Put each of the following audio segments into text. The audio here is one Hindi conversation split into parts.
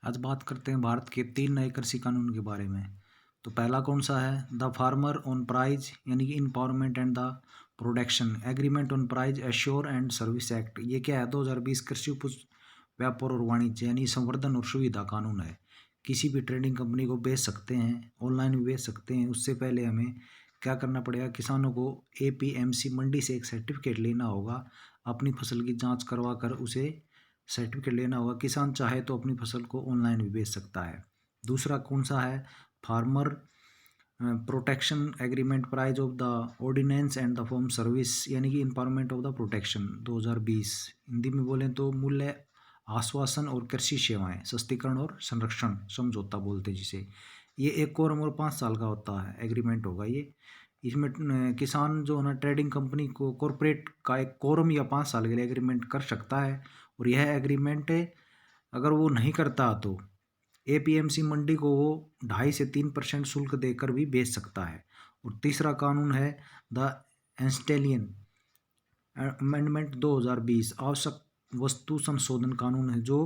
आज बात करते हैं भारत के 3 नए कृषि कानून के बारे में। तो पहला कौन सा है? द फार्मर ऑन प्राइज यानी कि empowerment and the production agreement on price assure and service act. ये क्या है? 2020 कृषि उपज व्यापार और वाणिज्य यानी संवर्धन और सुविधा कानून है। किसी भी ट्रेडिंग कंपनी को बेच सकते हैं, ऑनलाइन भी बेच सकते हैं। उससे पहले हमें क्या करना पड़ेगा? किसानों को एपीएमसी मंडी से एक सर्टिफिकेट लेना होगा, अपनी फसल की जांच करवा कर उसे सर्टिफिकेट लेना होगा। किसान चाहे तो अपनी फसल को ऑनलाइन भी बेच सकता है। दूसरा कौन सा है? Farmer protection agreement price of the ordinance and the form service यानी कि empowerment of the protection 2020। Hindi में बोलें तो मूल्य आश्वासन और कृषि सेवाएं सस्तीकरण और संरक्षण समझौता बोलते हैं जिसे। ये एक कोरम और 5 साल का होता है एग्रीमेंट होगा ये। इसमें किसान जो है ना ट्रेडिंग कंपनी को कॉरपोरेट का एक कोरम या 5 साल के लिए एग्रीमेंट कर सकता है। और यह एग्रीमेंट अगर वो नहीं करता तो एपीएमसी मंडी को वो 2.5 से 3% शुल्क देकर भी बेच सकता है। और तीसरा कानून है द एंस्टेलियन अमेंडमेंट 2020 आवश्यक वस्तु संशोधन कानून है जो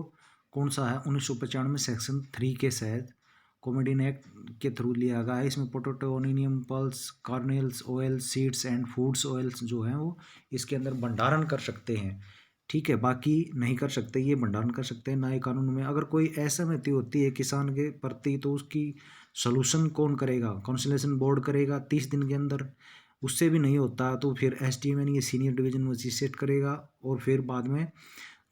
कौन सा है? 1995 सेक्शन 3 के तहत कॉमोडिटी एक्ट के थ्रू लिया गया है। इसमें potato, onion, pulse, kernels, oil, seeds and foods oils जो हैं वो इसके अंदर भंडारण कर सकते हैं। ठीक है, बाकी नहीं कर सकते, ये भंडारण कर सकते हैं नए कानून में। अगर कोई असहमति होती है किसान के प्रति तो उसकी सॉल्यूशन कौन करेगा? कंसल्टेशन बोर्ड करेगा 30 दिन के अंदर। उससे भी नहीं होता तो फिर एसडीएम यानी सीनियर डिवीजन मजिस्ट्रेट करेगा। और फिर बाद में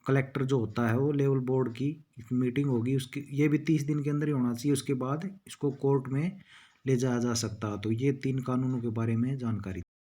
कलेक्टर जो होता है वो लेवल बोर्ड की मीटिंग होगी, उसकी ये भी 30 दिन के अंदर ही होना चाहिए। उसके बाद इसको कोर्ट में ले जाया जा सकता है। तो ये 3 कानूनों के बारे में जानकारी।